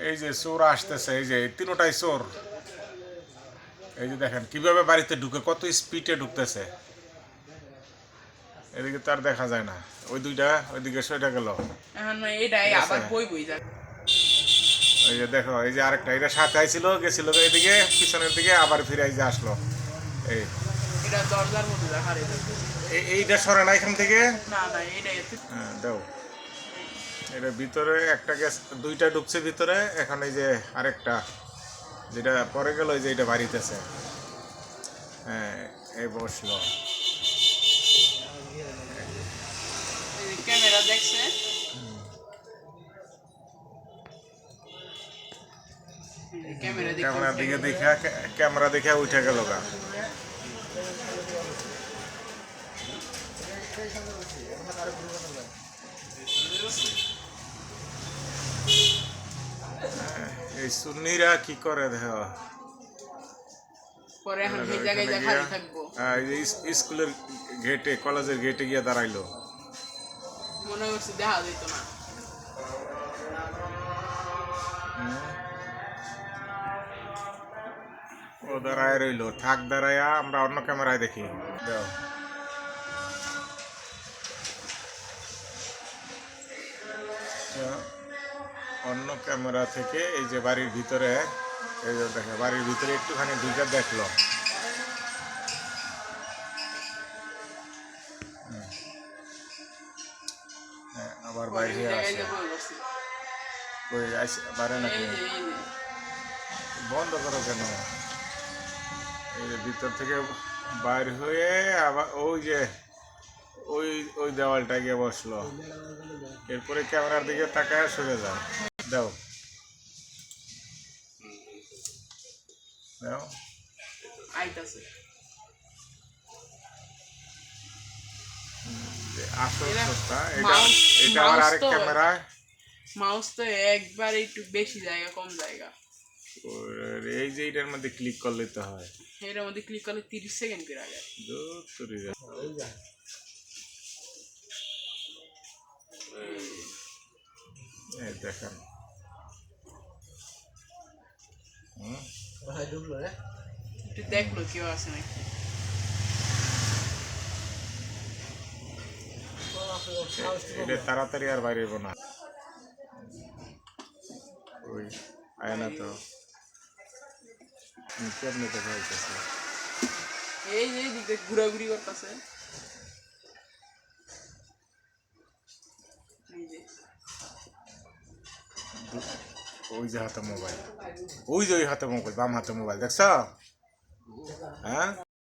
এই যে চোর আসতেছে, এই যে তিনটাই চোর। এই যে দেখেন কিভাবে বাড়িতে ঢুকে, কত স্পিডে ঢুকতেছে। এদিকে তার দেখা যায় না, ওই দুইটা ওইদিকে সরে গেল। এই যে দেখো, এই যে আরেকটা, এটা সাথে আইছিল, গেছিল এদিকে পিছনের দিকে, আবার ফিরে এই যে আসলো। এই এইটা সরে না এখান থেকে। হ্যাঁ দাও, এটা ভিতরে একটা গ্যাস, দুইটা ঢুকছে ভিতরে। এখন এই যে আরেকটা যেটা পরে গেল, এই যে এটা বাড়িতেছে। হ্যাঁ, এই বসলো। ক্যামেরা দেখছে, ক্যামেরা দিকে দেখা, ক্যামেরা দেখে উঠে গেল গা। এই সুন্নিরা কি করে দেখো। পরে এখন সেই জায়গায় যা খালি থাকবো। স্কুলের গেটে, কলেজের গেটে গিয়ে দাঁড়াইলো। মনে করছি দেখা যেত না। ও দাঁড়ায় রইলো, থাক দাঁড়ায়া, আমরা অন্য ক্যামেরায় দেখি। দাও, অন্য ক্যামেরা থেকে এই যে বাড়ির ভিতরে, এই যে দেখে বাড়ির ভিতরে একটুখানি ঢুকে দেখলো। হ্যাঁ, আবার বাইরে আসে। ওই বাইরে নাকি বন্ধ করো কেন? এই যে ভিতর থেকে বাইর হয়ে আবার ওই যে ওই ওই দেওয়ালটা গিয়ে বসলো। এরপরে ক্যামেরার দিকে তাকায় সরে যাও। দাও দাও, আইতাছে। আসল সস্তা। এটা আবার আরেক ক্যামেরা। মাউস তো একবার একটু বেশি জায়গা কম জায়গা। এই যে এটার মধ্যে ক্লিক করলে তো হয়। এটার মধ্যে ক্লিক করলে 30 সেকেন্ড করে আগে। দেখেন, একটু দেখলো কেউ আছে নাকি। এটা তাড়াতাড়ি আর বাইরে না। ওই আয়না তো কেমনি দেখা হইতেছে। এই যে দিকে ঘুরাঘুরি করতেছে। ওই যে হাতে মোবাইল, ওই যে ওই হাতে মোবাইল, বাম হাতে মোবাইল দেখছ? হ্যাঁ।